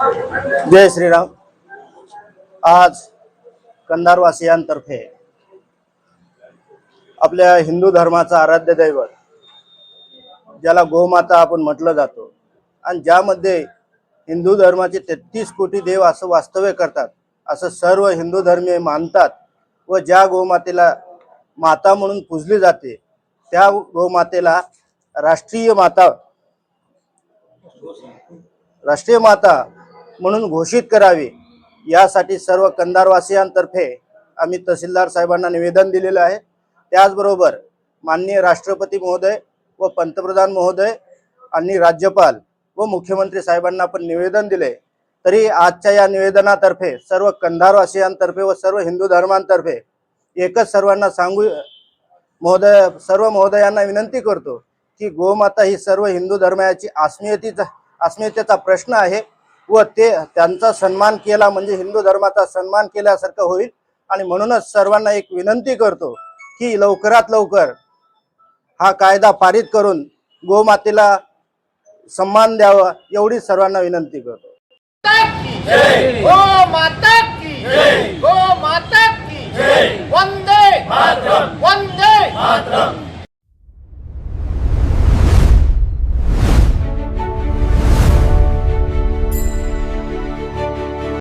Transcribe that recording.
जय श्रीराम। आज कंधारवासियांतर्फे आपल्या हिंदू धर्माचा आराध्य दैवत ज्याला गोमाता आपण म्हटलं जातो आणि ज्यामध्ये हिंदू धर्माचे 33 कोटी देव असं वास्तव्य करतात असं सर्व हिंदू धर्मीय मानतात व ज्या गोमातेला माता म्हणून पूजली जाते त्या गोमातेला राष्ट्रीय माता म्हणून घोषित करावी यासाठी सर्व कंधारवासियांतर्फे आम्ही तहसीलदार साहेबांना निवेदन दिलेलं आहे। त्याचबरोबर माननीय राष्ट्रपती महोदय व पंतप्रधान महोदय आणि राज्यपाल व मुख्यमंत्री साहेबांना पण निवेदन दिले। तरी आजच्या या निवेदनातर्फे सर्व कंधारवासियांतर्फे व सर्व हिंदू धर्मांतर्फे एकच सर्वांना सांगू सर्व महोदयांना विनंती करतो की गोमाता ही सर्व हिंदू धर्माची अस्मितेचा प्रश्न आहे व त्यांचा सन्मान केला म्हणजे हिंदू धर्माचा सन्मान केल्यासारखं होईल। आणि म्हणूनच सर्वांना एक विनंती करतो की लवकरात लवकर हा कायदा पारित करून गोमातेला सन्मान द्यावा एवढी सर्वांना विनंती करतो। गोमाता की जय। वंदे मातरम।